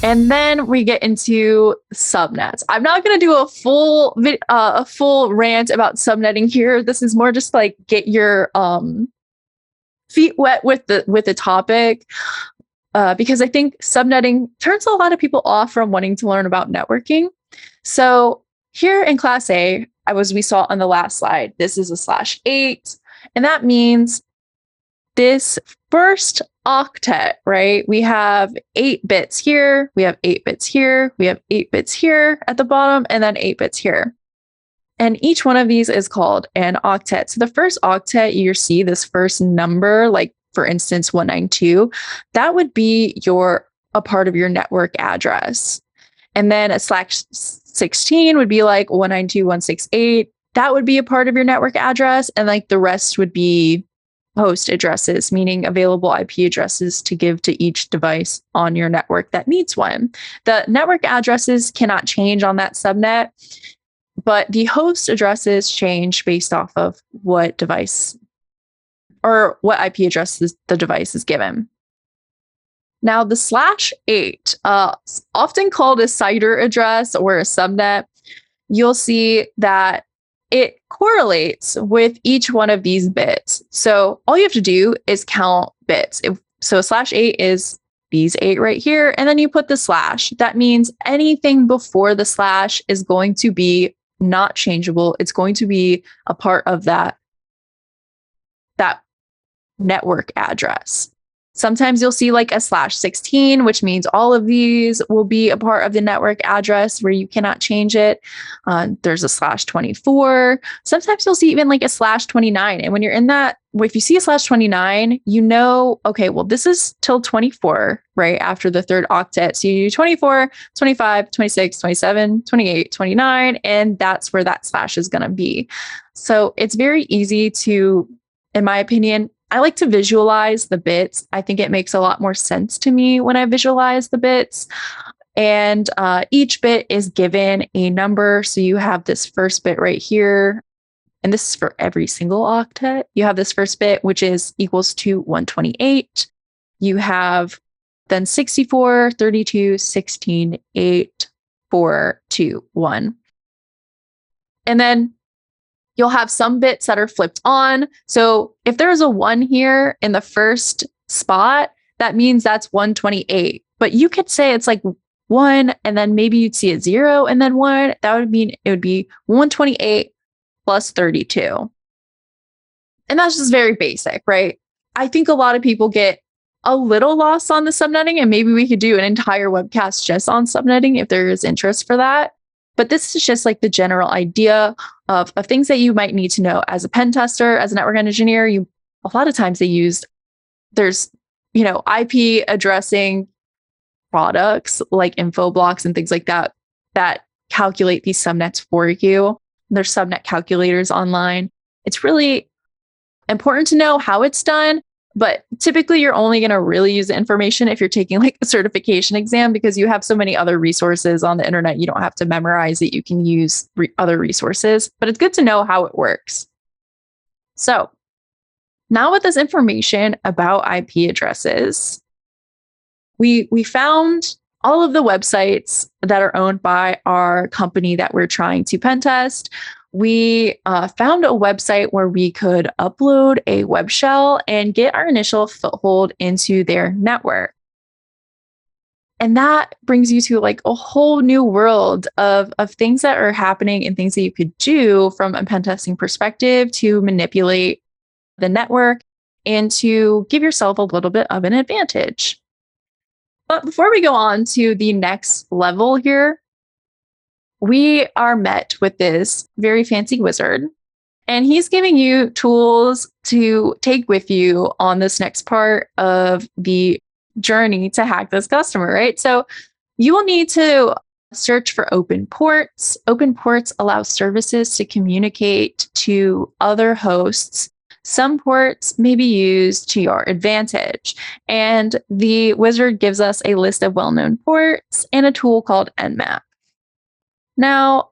And then we get into subnets. I'm not going to do a full rant about subnetting here. This is more just like get your feet wet with the topic, because I think subnetting turns a lot of people off from wanting to learn about networking. So here in Class A, we saw on the last slide, this is a /8, and that means this first octet, right? We have 8 bits here, we have 8 bits here, we have 8 bits here at the bottom, and then 8 bits here. And each one of these is called an octet. So the first octet, you see this first number, like for instance, 192, that would be a part of your network address. And then a /16 would be like 192.168. That would be a part of your network address. And like the rest would be host addresses, meaning available IP addresses to give to each device on your network that needs one. The network addresses cannot change on that subnet, but the host addresses change based off of what device or what IP addresses the device is given. Now, the /8, often called a CIDR address or a subnet, you'll see that it correlates with each one of these bits. So all you have to do is count bits. So /8 is these 8 right here, and then you put the slash. That means anything before the slash is going to be not changeable. It's going to be a part of that network address. Sometimes you'll see like a /16, which means all of these will be a part of the network address where you cannot change it. There's a /24. Sometimes you'll see even like a /29. And when you're in that, if you see a /29, you know, okay, well, this is till 24, right? After the third octet. So you do 24, 25, 26, 27, 28, 29, and that's where that slash is going to be. So it's very easy to, in my opinion, I like to visualize the bits. I think it makes a lot more sense to me when I visualize the bits. And each bit is given a number. So you have this first bit right here. And this is for every single octet. You have this first bit, which is equals to 128. You have then 64, 32, 16, 8, 4, 2, 1. And then you'll have some bits that are flipped on. So if there's a 1 here in the first spot, that means that's 128. But you could say it's like 1, and then maybe you'd see a 0 and then 1. That would mean it would be 128 plus 32. And that's just very basic, right? I think a lot of people get a little lost on the subnetting, and maybe we could do an entire webcast just on subnetting if there is interest for that. But this is just like the general idea of things that you might need to know as a pen tester, as a network engineer. A lot of times there's IP addressing products like info blocks and things like that calculate these subnets for you. There's subnet calculators online. It's really important to know how it's done, but typically you're only going to really use the information if you're taking like a certification exam, because you have so many other resources on the internet. You don't have to memorize it. You can use other resources, but it's good to know how it works. So now with this information about IP addresses, we found all of the websites that are owned by our company that we're trying to pen test. We found a website where we could upload a web shell and get our initial foothold into their network. And that brings you to like a whole new world of things that are happening and things that you could do from a pen testing perspective to manipulate the network and to give yourself a little bit of an advantage. But before we go on to the next level here, we are met with this very fancy wizard, and he's giving you tools to take with you on this next part of the journey to hack this customer, right? So you will need to search for open ports. Open ports allow services to communicate to other hosts. Some ports may be used to your advantage. And the wizard gives us a list of well-known ports and a tool called Nmap. Now,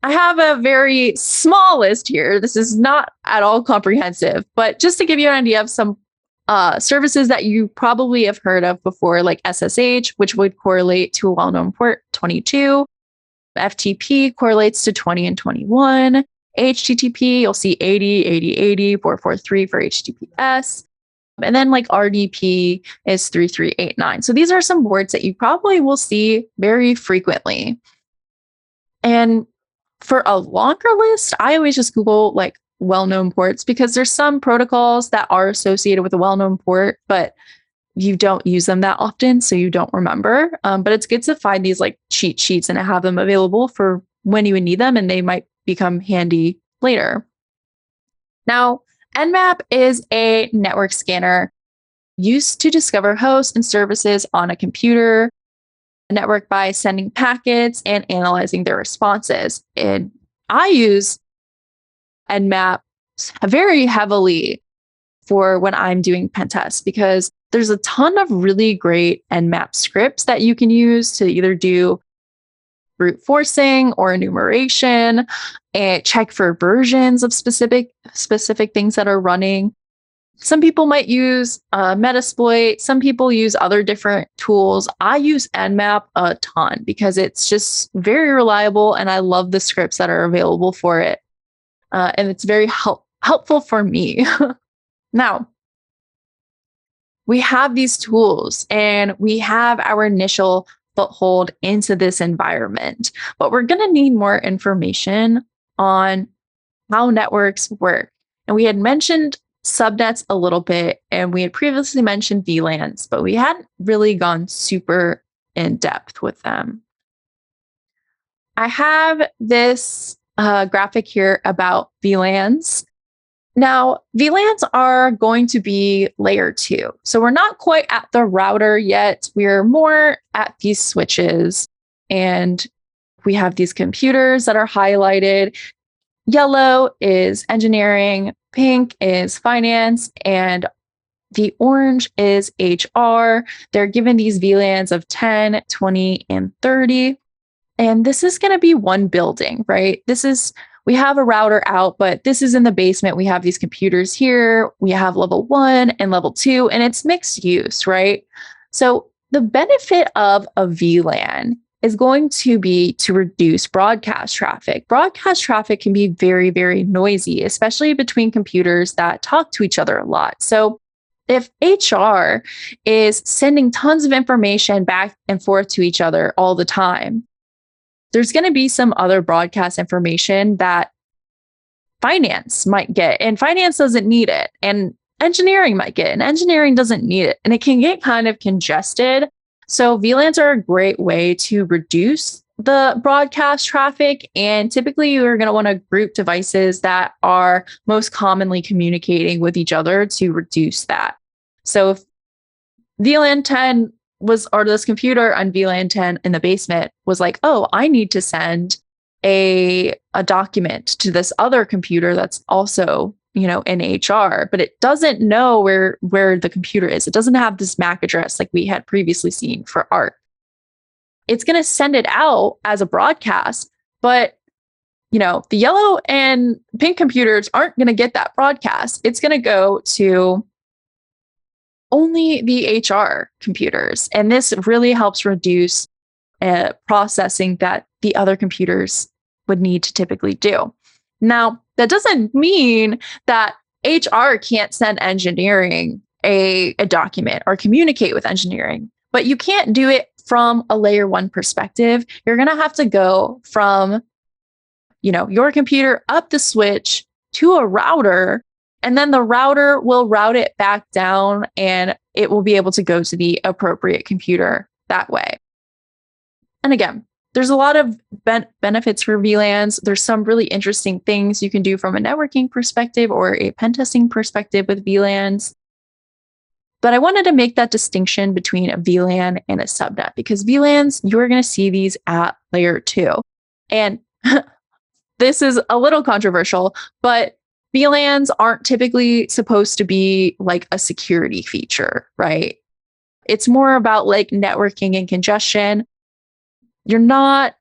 I have a very small list here. This is not at all comprehensive, but just to give you an idea of some Services that you probably have heard of before, like SSH, which would correlate to a well-known port 22. FTP correlates to 20 and 21. HTTP, you'll see 80, 80, 80, 443 for HTTPS. And then like RDP is 3389. So these are some words that you probably will see very frequently. And for a longer list, I always just Google like well-known ports because there's some protocols that are associated with a well-known port, but you don't use them that often, so you don't remember. But it's good to find these like cheat sheets and have them available for when you would need them, and they might become handy later. Now, Nmap is a network scanner used to discover hosts and services on a computer network by sending packets and analyzing their responses. And I use Nmap very heavily for when I'm doing pen tests because there's a ton of really great Nmap scripts that you can use to either do brute forcing or enumeration and check for versions of specific things that are running. Some people might use Metasploit. Some people use other different tools. I use Nmap a ton because it's just very reliable and I love the scripts that are available for it. And it's very helpful for me. Now, we have these tools and we have our initial foothold into this environment, but we're going to need more information on how networks work. And we had mentioned subnets a little bit, and we had previously mentioned VLANs, but we hadn't really gone super in depth with them. I have this graphic here about VLANs. Now, VLANs are going to be layer 2. So we're not quite at the router yet. We're more at these switches. And we have these computers that are highlighted. Yellow is engineering, pink is finance, and the orange is HR. They're given these VLANs of 10, 20, and 30. And this is going to be one building, right? We have a router out, but this is in the basement. We have these computers here. We have level 1 and level 2, and it's mixed use, right? So the benefit of a VLAN is going to be to reduce broadcast traffic. Broadcast traffic can be very, very noisy, especially between computers that talk to each other a lot. So if HR is sending tons of information back and forth to each other all the time, there's going to be some other broadcast information that finance might get, and finance doesn't need it, and engineering might get, and engineering doesn't need it, and it can get kind of congested. So VLANs are a great way to reduce the broadcast traffic, and typically you're going to want to group devices that are most commonly communicating with each other to reduce that. So if VLAN 10 or this computer on VLAN 10 in the basement was like, oh, I need to send a document to this other computer that's also, in HR, but it doesn't know where the computer is. It doesn't have this MAC address like we had previously seen for ARC. It's going to send it out as a broadcast, but the yellow and pink computers aren't going to get that broadcast. It's going to go to only the HR computers. And this really helps reduce processing that the other computers would need to typically do. Now, that doesn't mean that HR can't send engineering a document or communicate with engineering, but you can't do it from a layer 1 perspective. You're going to have to go from, your computer up the switch to a router, and then the router will route it back down and it will be able to go to the appropriate computer that way. And again, there's a lot of benefits for VLANs. There's some really interesting things you can do from a networking perspective or a pen testing perspective with VLANs. But I wanted to make that distinction between a VLAN and a subnet, because VLANs, you're going to see these at layer 2. And this is a little controversial, but VLANs aren't typically supposed to be like a security feature, right? It's more about like networking and congestion. They're not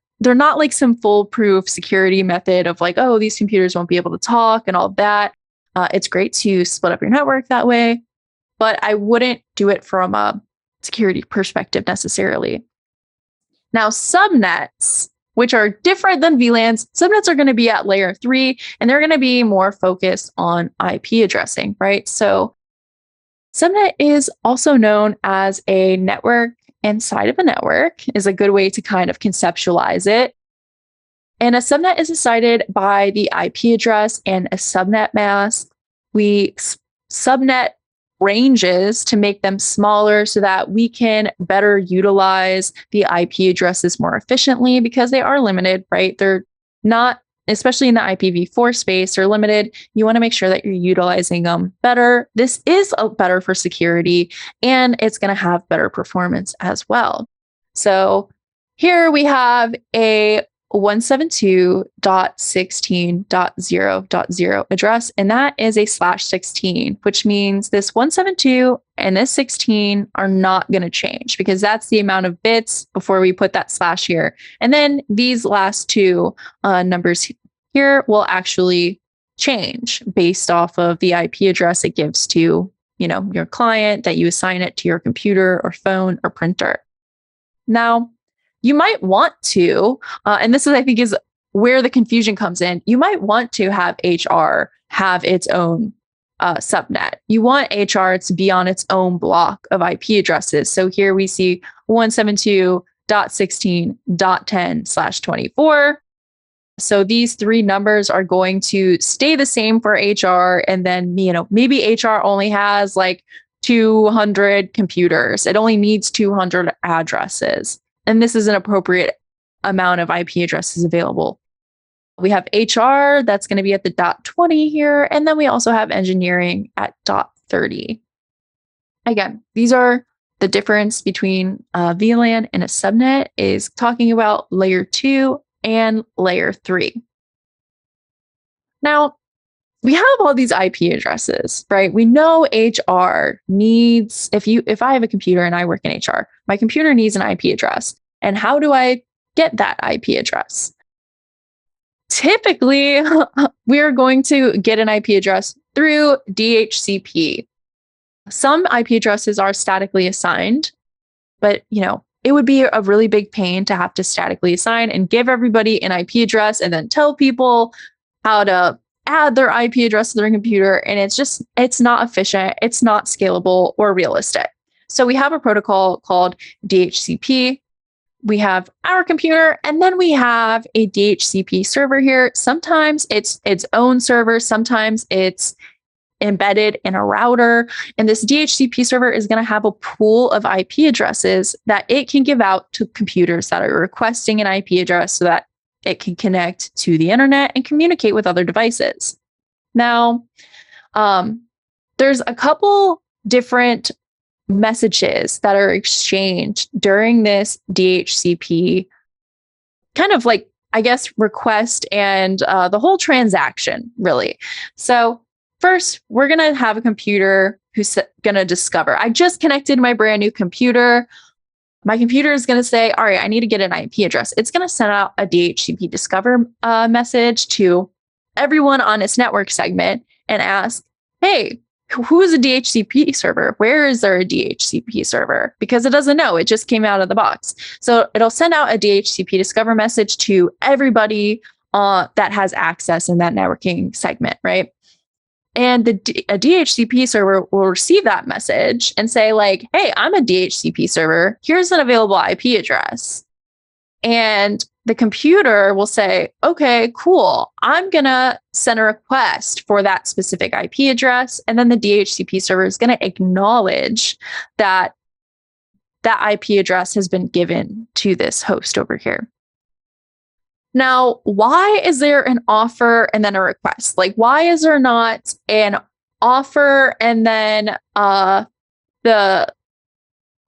like some foolproof security method of like, oh, these computers won't be able to talk and all that. It's great to split up your network that way. but I wouldn't do it from a security perspective necessarily. Now, subnets, which are different than VLANs, subnets are going to be at layer 3, and they're going to be more focused on IP addressing, right? So subnet is also known as a network inside of a network, is a good way to kind of conceptualize it. And a subnet is decided by the IP address and a subnet mask. We subnet ranges to make them smaller so that we can better utilize the IP addresses more efficiently because they are limited, right? They're not, especially in the IPv4 space, they're limited. You want to make sure that you're utilizing them better. This is better for security, and it's going to have better performance as well. So here we have a 172.16.0.0 address, and that is a /16, which means this 172 and this 16 are not going to change because that's the amount of bits before we put that slash here. And then these last two numbers here will actually change based off of the IP address it gives to, your client, that you assign it to your computer or phone or printer. Now, you might want to, and this is, I think, is where the confusion comes in. You might want to have HR have its own subnet. You want HR to be on its own block of IP addresses. So here we see 172.16.10/24. So these three numbers are going to stay the same for HR. And then, maybe HR only has like 200 computers. It only needs 200 addresses. And this is an appropriate amount of IP addresses available. We have HR, that's going to be at the .20 here. And then we also have engineering at .30. Again, these are the difference between a VLAN and a subnet, is talking about layer 2 and layer 3. Now, we have all these IP addresses, right? We know HR needs, if I have a computer and I work in HR, my computer needs an IP address. And how do I get that IP address? Typically, we're going to get an IP address through DHCP. Some IP addresses are statically assigned, but it would be a really big pain to have to statically assign and give everybody an IP address and then tell people how to add their IP address to their computer. And it's not efficient. It's not scalable or realistic. So we have a protocol called DHCP. We have our computer, and then we have a DHCP server here. Sometimes it's its own server. Sometimes it's embedded in a router. And this DHCP server is going to have a pool of IP addresses that it can give out to computers that are requesting an IP address so that it can connect to the internet and communicate with other devices. Now, there's a couple different messages that are exchanged during this DHCP kind of like, I guess, request and the whole transaction, really. So first, we're going to have a computer who's going to discover, I just connected my brand new computer. My computer is going to say, all right, I need to get an IP address. It's going to send out a DHCP discover message to everyone on its network segment and ask, hey, who is a DHCP server? Where is there a DHCP server? Because it doesn't know. It just came out of the box. So it'll send out a DHCP discover message to everybody that has access in that networking segment, right? And a DHCP server will receive that message and say like, hey, I'm a DHCP server. Here's an available IP address. And the computer will say, okay, cool. I'm going to send a request for that specific IP address. And then the DHCP server is going to acknowledge that that IP address has been given to this host over here. Now, why is there an offer and then a request? Like, why is there not an offer and then the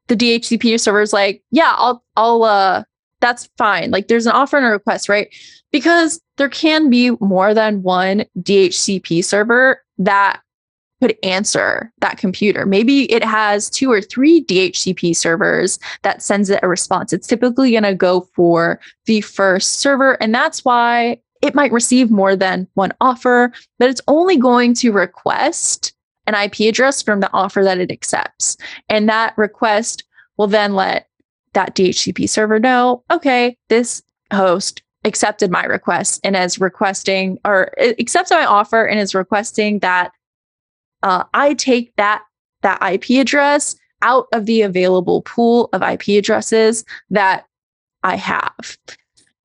DHCP server is like, yeah, I'll that's fine. Like, there's an offer and a request, right? Because there can be more than one DHCP server that could answer that computer. Maybe it has 2 or 3 DHCP servers that sends it a response. It's typically going to go for the first server. And that's why it might receive more than one offer, but it's only going to request an IP address from the offer that it accepts. And that request will then let that DHCP server know, okay, this host accepted my request and is requesting, or accepts my offer and is requesting that I take that IP address out of the available pool of IP addresses that I have.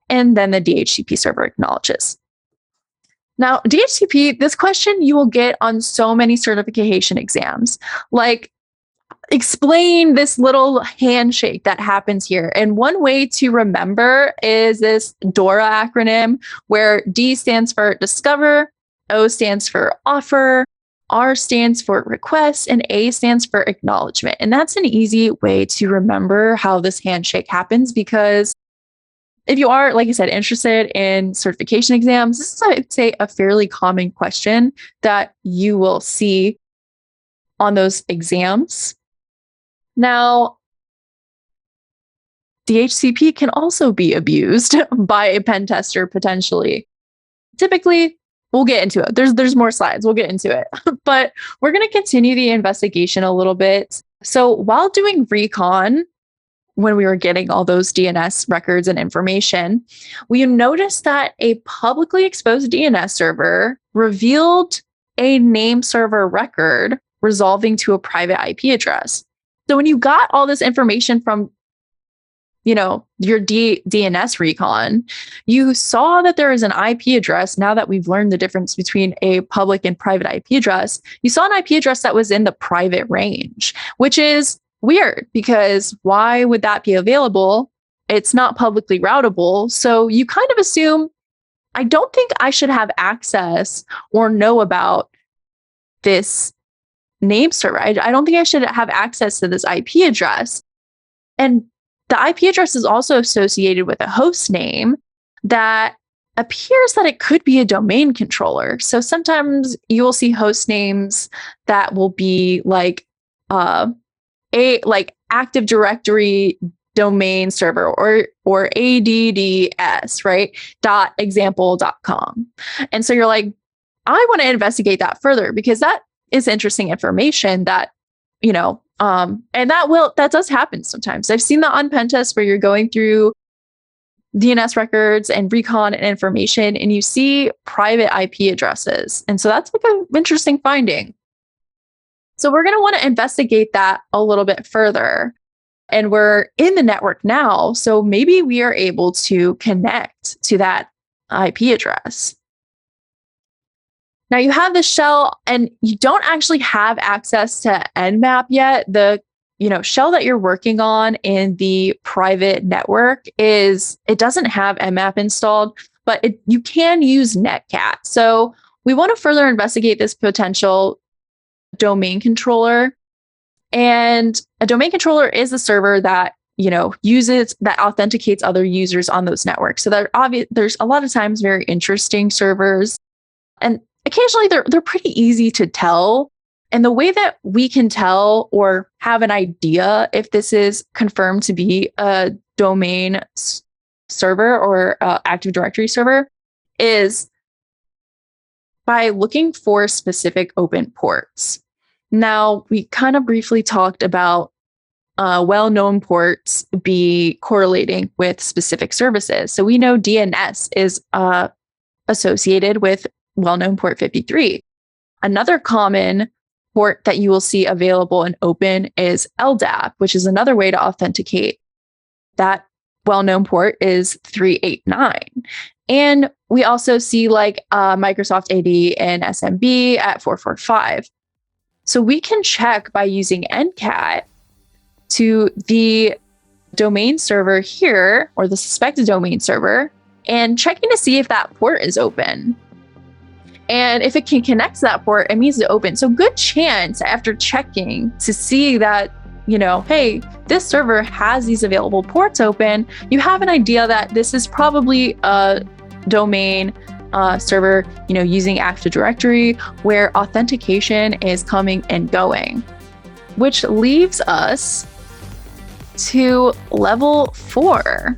And then the DHCP server acknowledges. Now, DHCP, this question you will get on so many certification exams. Like, explain this little handshake that happens here. And one way to remember is this DORA acronym, where D stands for discover, O stands for offer, R stands for request, and A stands for acknowledgement. And that's an easy way to remember how this handshake happens, because if you are, like I said, interested in certification exams, this is, I'd say, a fairly common question that you will see on those exams. Now, DHCP can also be abused by a pen tester potentially. Typically, we'll get into it. There's more slides. We'll get into it. But we're going to continue the investigation a little bit. So while doing recon, when we were getting all those DNS records and information, we noticed that a publicly exposed DNS server revealed a name server record resolving to a private IP address. So when you got all this information from, your DNS recon, you saw that there is an IP address. Now that we've learned the difference between a public and private IP address, you saw an IP address that was in the private range, which is weird, because why would that be available? It's not publicly routable. So you kind of assume, I don't think I should have access or know about this name server. I don't think I should have access to this IP address. And the IP address is also associated with a host name that appears that it could be a domain controller. So sometimes you will see host names that will be like Active Directory domain server or ADDS, right? .example.com. And so you're like, I want to investigate that further, because that is interesting information that, and that does happen sometimes. I've seen that on Pentest, where you're going through DNS records and recon and information, and you see private IP addresses. And so that's like an interesting finding. So we're going to want to investigate that a little bit further. And we're in the network now, so maybe we are able to connect to that IP address. Now you have the shell, and you don't actually have access to Nmap yet. The shell that you're working on in the private network it doesn't have Nmap installed, but you can use NetCat. So we want to further investigate this potential domain controller. And a domain controller is a server that that authenticates other users on those networks. So there's a lot of times very interesting servers, and occasionally they're pretty easy to tell. And the way that we can tell or have an idea if this is confirmed to be a domain server or Active Directory server is by looking for specific open ports. Now, we kind of briefly talked about well-known ports be correlating with specific services. So we know DNS is associated with well-known port 53. Another common port that you will see available and open is LDAP, which is another way to authenticate. That well-known port is 389. And we also see Microsoft AD and SMB at 445. So we can check by using NCAT to the domain server here, or the suspected domain server, and checking to see if that port is open. And if it can connect to that port, it means it's open. So good chance after checking to see that, hey, this server has these available ports open, you have an idea that this is probably a domain server, using Active Directory, where authentication is coming and going. Which leaves us to level 4.